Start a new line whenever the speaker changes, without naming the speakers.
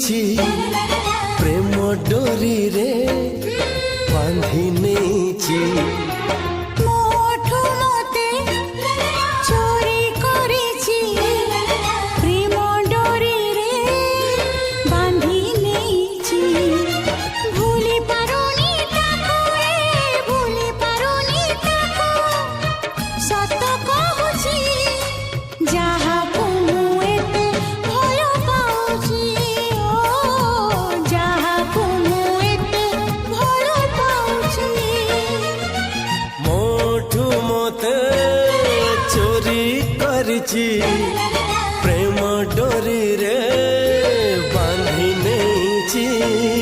କରିଛି ପ୍ରେମ ଡୋରିରେ ବାନ୍ଧି ନେଇଛି। चोरी करछि प्रेम डोरी रे बांधी नेछि।